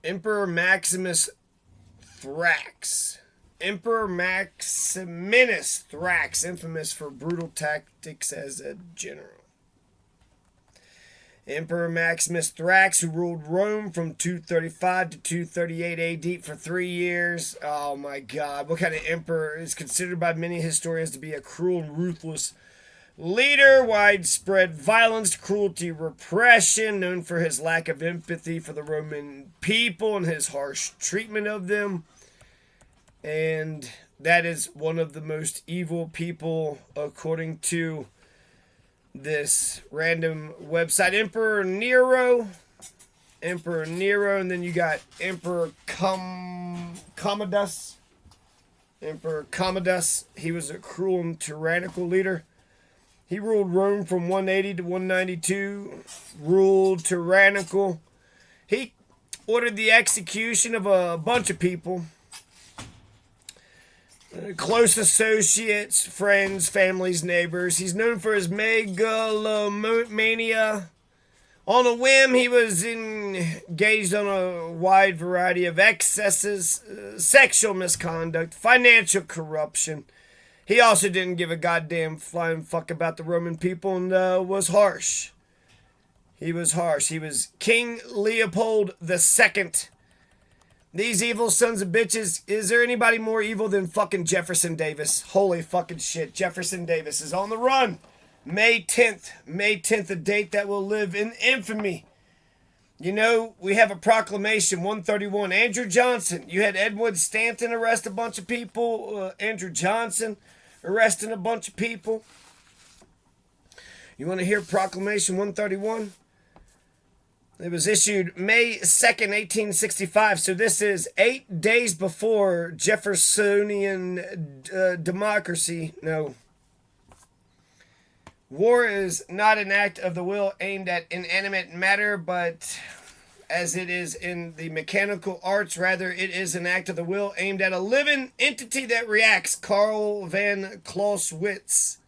Emperor Maximus Thrax. Emperor Maximinus Thrax, infamous for brutal tactics as a general. Emperor Maximus Thrax, who ruled Rome from 235 to 238 AD for 3 years. Oh my god, what kind of emperor is considered by many historians to be a cruel and ruthless leader? Widespread violence, cruelty, repression, known for his lack of empathy for the Roman people and his harsh treatment of them. And that is one of the most evil people, according to this random website. Emperor Nero, and then you got Emperor Commodus. Emperor Commodus, he was a cruel and tyrannical leader. He ruled Rome from 180 to 192, ruled tyrannical. He ordered the execution of a bunch of people. Close associates, friends, families, neighbors. He's known for his megalomania. On a whim, he was engaged on a wide variety of excesses, sexual misconduct, financial corruption. He also didn't give a goddamn flying fuck about the Roman people and was harsh. He was harsh. He was King Leopold II. These evil sons of bitches. Is there anybody more evil than fucking Jefferson Davis? Holy fucking shit. Jefferson Davis is on the run. May 10th. May 10th, a date that will live in infamy. You know, we have a proclamation, 131. Andrew Johnson. You had Edward Stanton arrest a bunch of people. Andrew Johnson arresting a bunch of people. You want to hear Proclamation 131? It was issued May 2nd, 1865. So this is 8 days before Jeffersonian democracy. No. War is not an act of the will aimed at inanimate matter, but as it is in the mechanical arts, rather it is an act of the will aimed at a living entity that reacts. Karl von Clausewitz.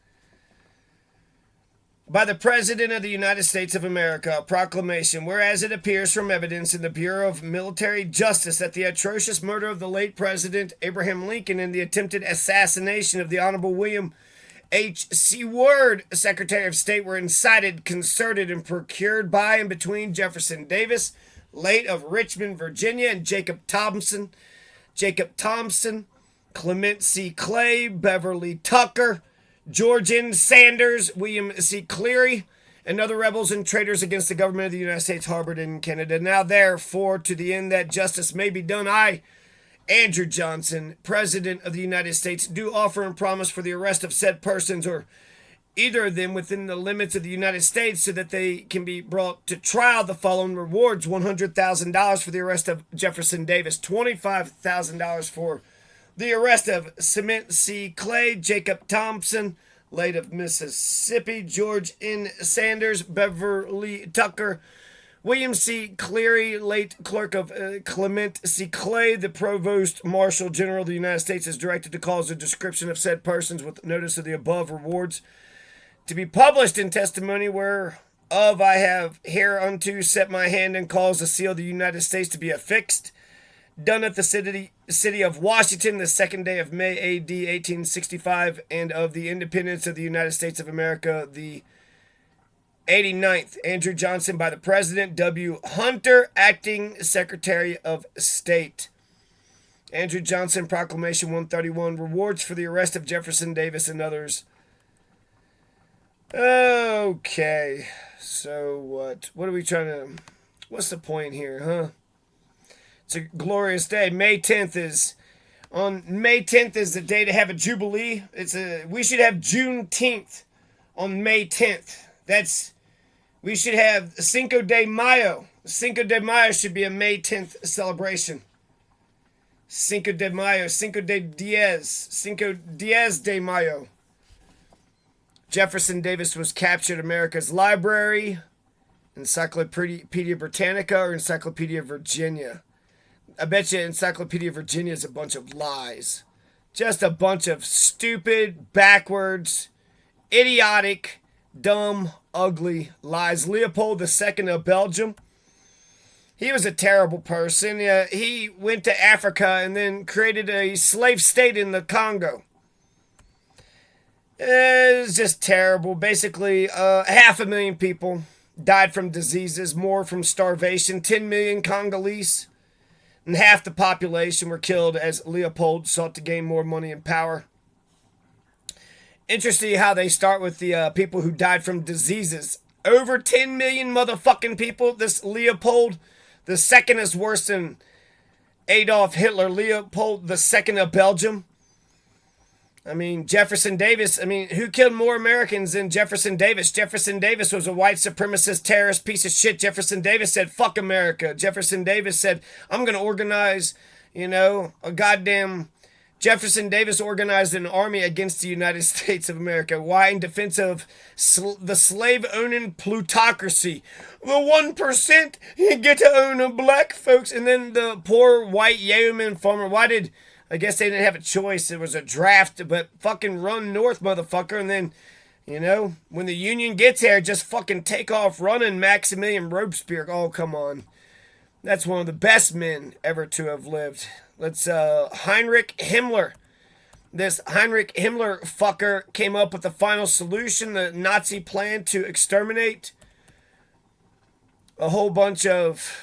By the President of the United States of America, a proclamation, whereas it appears from evidence in the Bureau of Military Justice that the atrocious murder of the late President Abraham Lincoln and the attempted assassination of the Honorable William H. Seward, Secretary of State, were incited, concerted, and procured by and between Jefferson Davis, late of Richmond, Virginia, and Jacob Thompson, Clement C. Clay, Beverly Tucker, George N. Sanders, William C. Cleary, and other rebels and traitors against the government of the United States harbored in Canada. Now, therefore, to the end that justice may be done, I, Andrew Johnson, President of the United States, do offer and promise for the arrest of said persons or either of them within the limits of the United States so that they can be brought to trial the following rewards: $100,000 for the arrest of Jefferson Davis, $25,000 for the arrest of Clement C. Clay, Jacob Thompson, late of Mississippi, George N. Sanders, Beverly Tucker, William C. Cleary, late clerk of Clement C. Clay. The Provost Marshal General of the United States is directed to cause a description of said persons with notice of the above rewards to be published in testimony whereof I have hereunto set my hand and cause the seal of the United States to be affixed. Done at the city of Washington, the 2nd day of May, A.D. 1865, and of the independence of the United States of America, the 89th. Andrew Johnson, by the President W. Hunter, Acting Secretary of State. Andrew Johnson, Proclamation 131, rewards for the arrest of Jefferson Davis and others. Okay, so what are we trying to, what's the point here, huh? It's a glorious day. May 10th is the day to have a jubilee. We should have Juneteenth on May 10th. We should have Cinco de Mayo. Cinco de Mayo should be a May 10th celebration. Cinco de Mayo, Cinco Diez de Mayo. Jefferson Davis was captured America's Library, Encyclopedia Britannica, or Encyclopedia Virginia. I bet you Encyclopedia Virginia is a bunch of lies. Just a bunch of stupid, backwards, idiotic, dumb, ugly lies. Leopold II of Belgium He was a terrible person. He went to Africa and then created a slave state in the Congo. It was just terrible. Basically, 500,000 people died from diseases, more from starvation. 10 million Congolese and half the population were killed as Leopold sought to gain more money and power. Interesting how they start with the people who died from diseases. Over 10 million motherfucking people. This Leopold the second is worse than Adolf Hitler. Leopold the second of Belgium. I mean, Jefferson Davis. I mean, who killed more Americans than Jefferson Davis? Jefferson Davis was a white supremacist terrorist piece of shit. Jefferson Davis said, fuck America. Jefferson Davis said, I'm going to organize, a goddamn... Jefferson Davis organized an army against the United States of America. Why? In defense of the slave-owning plutocracy. The 1% get to own black folks. And then the poor white yeoman farmer. Why did... I guess they didn't have a choice. It was a draft, but fucking run north, motherfucker. And then, when the Union gets here, just fucking take off running. Maximilian Robespierre. Oh, come on. That's one of the best men ever to have lived. Let's, Heinrich Himmler. This Heinrich Himmler fucker came up with the final solution, the Nazi plan to exterminate a whole bunch of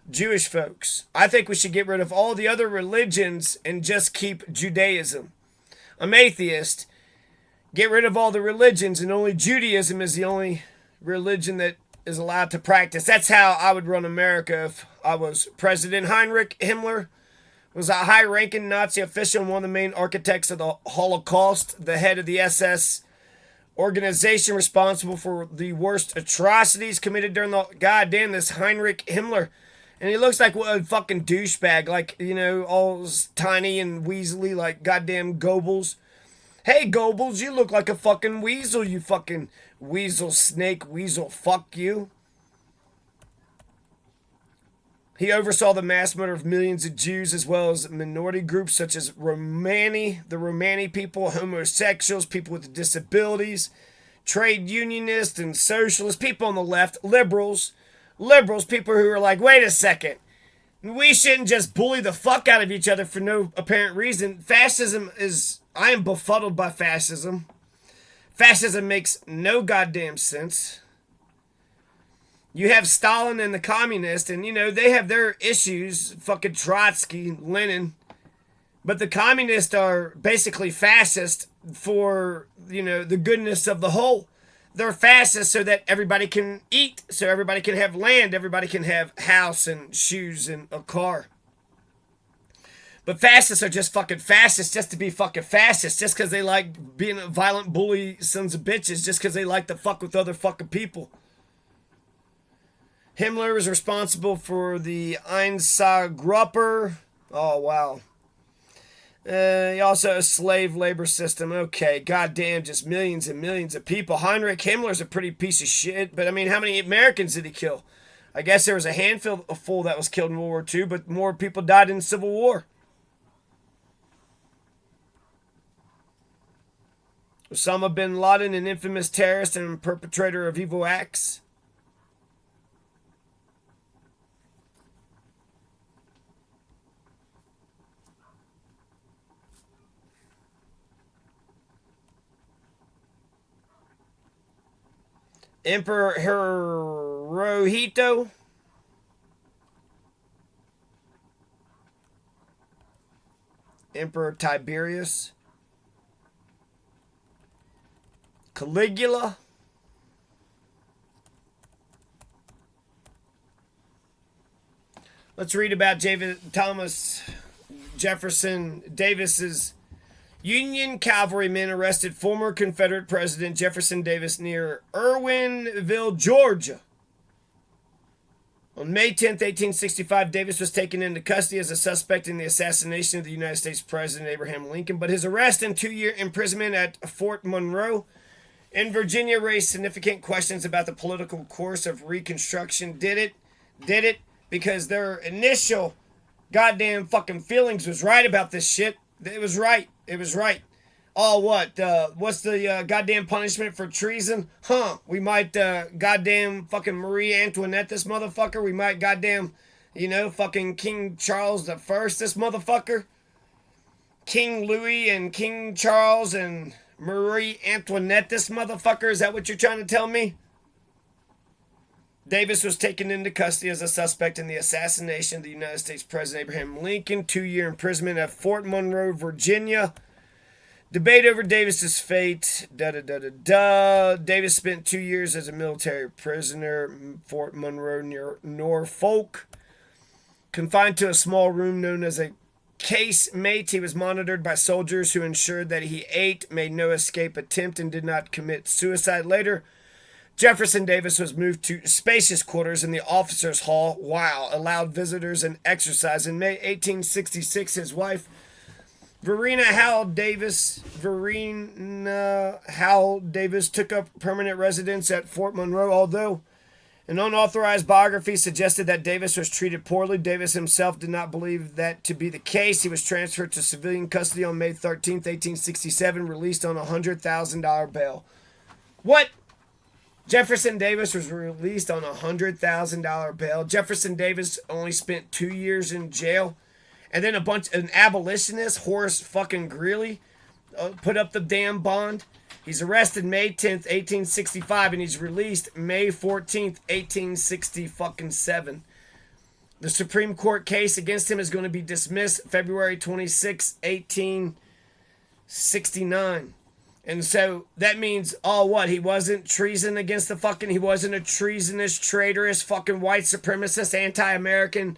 Jewish folks. I think we should get rid of all the other religions and just keep Judaism. I'm atheist. Get rid of all the religions and only Judaism is the only religion that is allowed to practice. That's how I would run America if I was president. Heinrich Himmler was a high-ranking Nazi official and one of the main architects of the Holocaust, the head of the SS organization responsible for the worst atrocities committed during the goddamn this Heinrich Himmler. And he looks like a fucking douchebag, like, all tiny and weaselly, like goddamn Goebbels. Hey, Goebbels, you look like a fucking weasel, you fucking weasel, snake, weasel, fuck you. He oversaw the mass murder of millions of Jews as well as minority groups such as the Romani people, homosexuals, people with disabilities, trade unionists and socialists, people on the left, liberals, people who are like, wait a second, we shouldn't just bully the fuck out of each other for no apparent reason. I am befuddled by fascism. Fascism makes no goddamn sense. You have Stalin and the communists, and they have their issues, fucking Trotsky, Lenin, but the communists are basically fascist for, the goodness of the whole. They're fascist so that everybody can eat, so everybody can have land, everybody can have house and shoes and a car. But fascists are just fucking fascists just to be fucking fascists, just because they like being a violent bully sons of bitches, just because they like to fuck with other fucking people. Himmler was responsible for the Einsatzgruppe. Oh, wow. He also a slave labor system. Okay, goddamn, just millions and millions of people. Heinrich Himmler's a pretty piece of shit, but I mean, how many Americans did he kill? I guess there was a handful that was killed in World War II, but more people died in the Civil War. Osama bin Laden, an infamous terrorist and perpetrator of evil acts. Emperor Hirohito. Emperor Tiberius. Caligula. Let's read about Thomas Jefferson Davis's Union cavalrymen arrested former Confederate President Jefferson Davis near Irwinville, Georgia. On May 10, 1865, Davis was taken into custody as a suspect in the assassination of the United States President Abraham Lincoln, but his arrest and 2-year imprisonment at Fort Monroe in Virginia raised significant questions about the political course of Reconstruction. Did it? Because their initial goddamn fucking feelings was right about this shit. It was right. Oh, what? What's the goddamn punishment for treason? We might goddamn fucking Marie Antoinette this motherfucker. We might goddamn Fucking King Charles the First, this motherfucker. King Louis and King Charles and Marie Antoinette, this motherfucker. Is that what you're trying to tell me? Davis was taken into custody as a suspect in the assassination of the United States President Abraham Lincoln. 2-year imprisonment at Fort Monroe, Virginia. Debate over Davis's fate. Davis spent 2 years as a military prisoner, Fort Monroe near Norfolk. Confined to a small room known as a casemate, he was monitored by soldiers who ensured that he ate, made no escape attempt, and did not commit suicide. Later, Jefferson Davis was moved to spacious quarters in the officers' hall, while allowed visitors and exercise. In May 1866, his wife, Verena Howell Davis, took up permanent residence at Fort Monroe. Although an unauthorized biography suggested that Davis was treated poorly, Davis himself did not believe that to be the case. He was transferred to civilian custody on May 13th, 1867, released on a $100,000 bail. What? Jefferson Davis was released on a $100,000 bail. Jefferson Davis only spent 2 years in jail. And then an abolitionist, Horace fucking Greeley, put up the damn bond. He's arrested May 10th, 1865, and he's released May 14th, 1867. The Supreme Court case against him is going to be dismissed February 26, 1869. And so that means, he wasn't treason against he wasn't a treasonous, traitorous, fucking white supremacist, anti-American,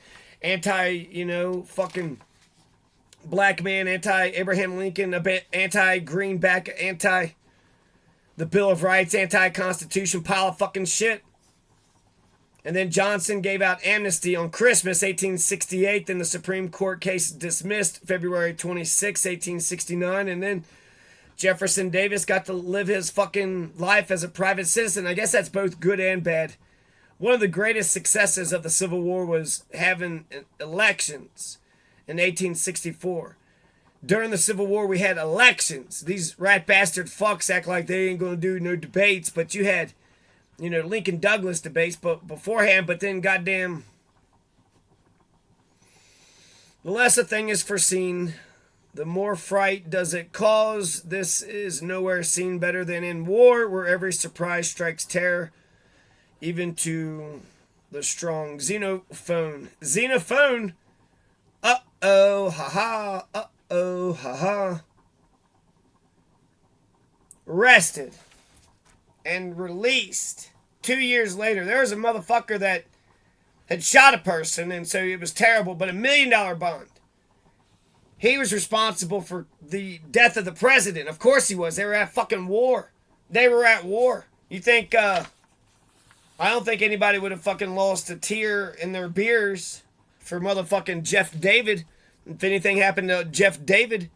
fucking black man, anti-Abraham Lincoln, anti-Greenback, the Bill of Rights, anti-Constitution, pile of fucking shit. And then Johnson gave out amnesty on Christmas, 1868. Then the Supreme Court case dismissed February 26, 1869. And then Jefferson Davis got to live his fucking life as a private citizen. I guess that's both good and bad. One of the greatest successes of the Civil War was having elections in 1864. During the Civil War, we had elections. These rat bastard fucks act like they ain't going to do no debates, but you had, Lincoln Douglas debates beforehand, but then goddamn, the less a thing is foreseen, the more fright does it cause. This is nowhere seen better than in war, where every surprise strikes terror, even to the strong. Xenophone. Uh-oh, ha-ha, uh-oh, ha-ha. Arrested and released 2 years later. There was a motherfucker that had shot a person, and so it was terrible, but $1 million bond. He was responsible for the death of the president. Of course he was. They were at fucking war. You think, I don't think anybody would have fucking lost a tear in their beers for motherfucking Jeff David. If anything happened to Jeff David,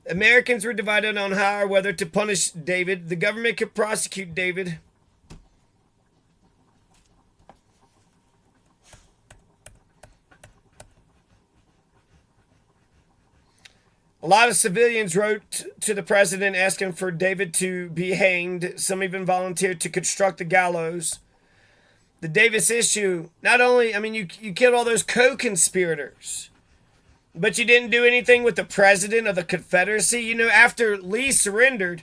Americans were divided on how or whether to punish David. The government could prosecute David. A lot of civilians wrote to the president asking for David to be hanged. Some even volunteered to construct the gallows. The Davis issue, not only, you killed all those co-conspirators, but you didn't do anything with the president of the Confederacy. After Lee surrendered,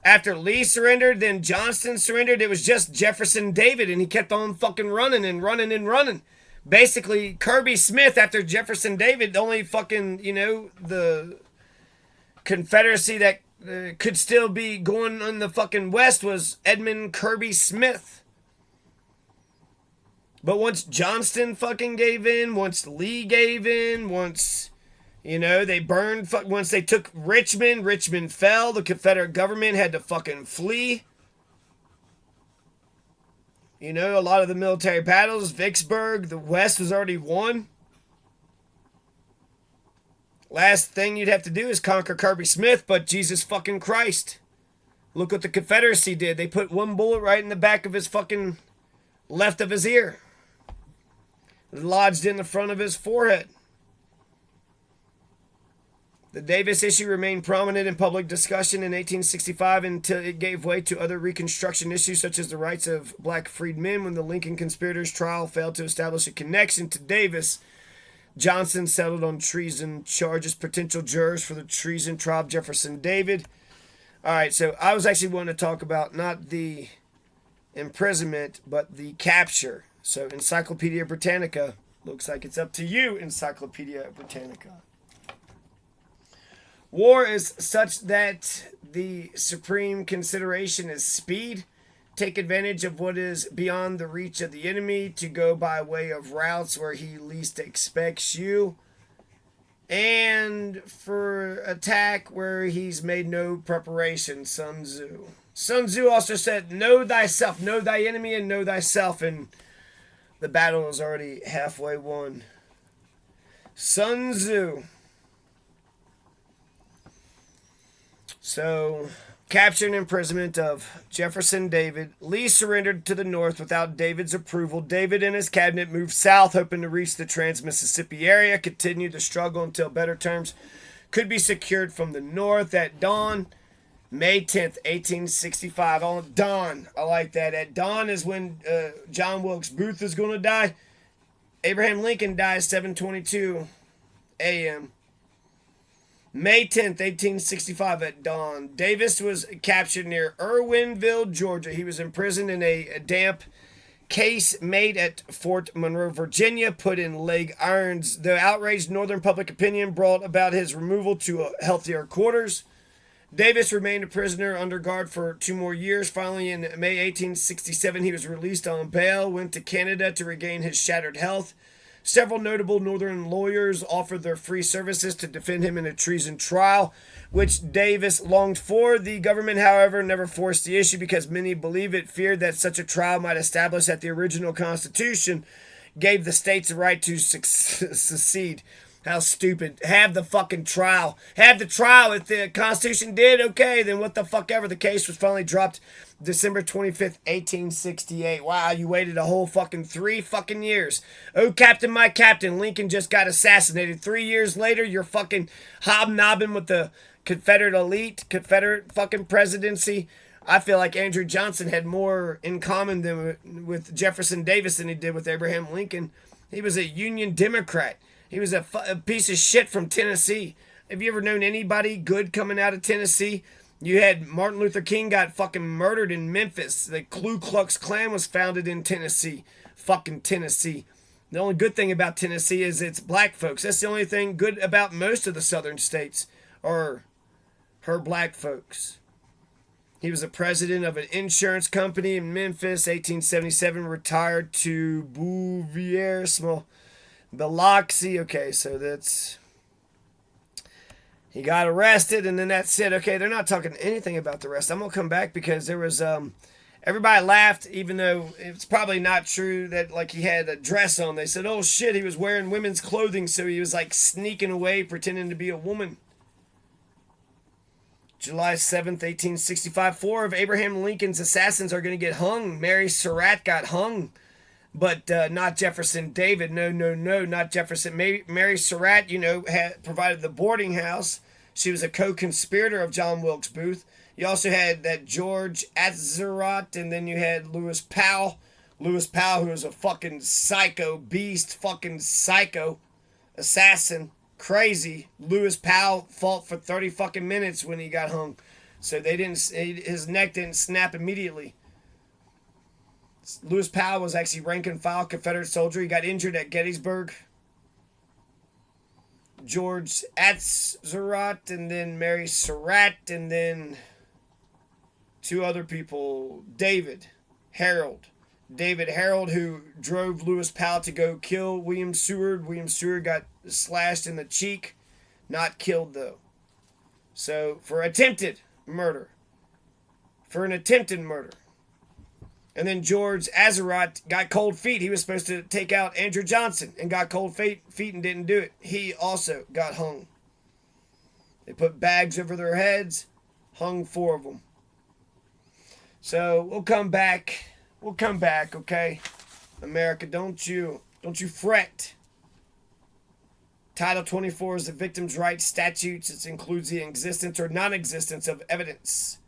then Johnston surrendered, it was just Jefferson David, and he kept on fucking running. Basically, Kirby Smith, after Jefferson David, the only fucking, the Confederacy that could still be going in the fucking West was Edmund Kirby Smith. But once Johnston fucking gave in, once Lee gave in, once, they burned, once they took Richmond fell, the Confederate government had to fucking flee. A lot of the military battles, Vicksburg, the West was already won. Last thing you'd have to do is conquer Kirby Smith, but Jesus fucking Christ. Look what the Confederacy did. They put one bullet right in the back of his fucking left of his ear. Lodged in the front of his forehead. The Davis issue remained prominent in public discussion in 1865 until it gave way to other Reconstruction issues such as the rights of black freedmen. When the Lincoln conspirators trial failed to establish a connection to Davis, Johnson settled on treason charges. Potential jurors for the treason trial of Jefferson David. All right, so I was actually wanting to talk about not the imprisonment, but the capture. So Encyclopedia Britannica, looks like it's up to you, Encyclopedia Britannica. War is such that the supreme consideration is speed. Take advantage of what is beyond the reach of the enemy to go by way of routes where he least expects you. And for attack where he's made no preparation. Sun Tzu. Sun Tzu also said, know thyself, know thy enemy, and know thyself. And the battle is already halfway won. Sun Tzu. So, capture and imprisonment of Jefferson David. Lee surrendered to the North without David's approval. David and his cabinet moved south, hoping to reach the Trans-Mississippi area, continued the struggle until better terms could be secured from the North. At dawn, May 10th, 1865. On dawn, I like that. At dawn is when John Wilkes Booth is going to die. Abraham Lincoln dies 7:22 a.m. May 10th, 1865 at dawn. Davis was captured near Irwinville, Georgia. He was imprisoned in a damp case made at Fort Monroe, Virginia, put in leg irons. The outraged Northern public opinion brought about his removal to healthier quarters. Davis remained a prisoner under guard for 2 more years. Finally, in May 1867, he was released on bail, went to Canada to regain his shattered health. Several notable Northern lawyers offered their free services to defend him in a treason trial, which Davis longed for. The government, however, never forced the issue because many believe it feared that such a trial might establish that the original Constitution gave the states the right to secede. How stupid. Have the fucking trial. Have the trial. If the Constitution did, okay, then what the fuck ever. The case was finally dropped December 25th, 1868. Wow, you waited a whole fucking 3 fucking years. Oh, Captain, my Captain, Lincoln just got assassinated. 3 years later, you're fucking hobnobbing with the Confederate elite, Confederate fucking presidency. I feel like Andrew Johnson had more in common than with Jefferson Davis than he did with Abraham Lincoln. He was a Union Democrat. He was a piece of shit from Tennessee. Have you ever known anybody good coming out of Tennessee? You had Martin Luther King got fucking murdered in Memphis. The Ku Klux Klan was founded in Tennessee. Fucking Tennessee. The only good thing about Tennessee is it's black folks. That's the only thing good about most of the southern states are her black folks. He was the president of an insurance company in Memphis, 1877, retired to Bouvier, small Biloxi. Okay, so that's... He got arrested, and then that's it. Okay, they're not talking anything about the rest. I'm going to come back because there was... everybody laughed, even though it's probably not true that, like, he had a dress on. They said, oh, shit, he was wearing women's clothing, so he was, like, sneaking away, pretending to be a woman. July 7th, 1865. 4 of Abraham Lincoln's assassins are going to get hung. Mary Surratt got hung. But not Jefferson David. No, not Jefferson. Mary Surratt, had provided the boarding house. She was a co-conspirator of John Wilkes Booth. You also had that George Atzerodt, and then you had Lewis Powell. Lewis Powell, who was a fucking psycho beast, fucking psycho assassin. Crazy. Lewis Powell fought for 30 fucking minutes when he got hung. So his neck didn't snap immediately. Lewis Powell was actually rank and file Confederate soldier. He got injured at Gettysburg. George Atzerodt, and then Mary Surratt, and then 2 other people. David Harold, who drove Lewis Powell to go kill William Seward. William Seward got slashed in the cheek. Not killed, though. So, for attempted murder. And then George Atzerodt got cold feet. He was supposed to take out Andrew Johnson and got cold feet and didn't do it. He also got hung. They put bags over their heads, hung 4 of them. So we'll come back, okay? America, don't you fret. Title 24 is the victim's rights statutes. It includes the existence or non-existence of evidence.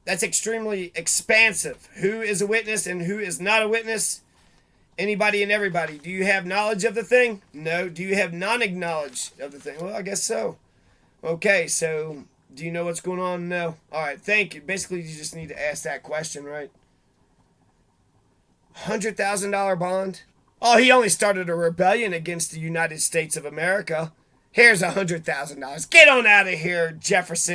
That's extremely expansive. Who is a witness and who is not a witness? Anybody and everybody. Do you have knowledge of the thing? No. Do you have non-knowledge of the thing? Well, I guess so. Okay, so do you know what's going on? No. All right, thank you. Basically, you just need to ask that question, right? $100,000 bond? Oh, he only started a rebellion against the United States of America. Here's $100,000. Get on out of here, Jefferson.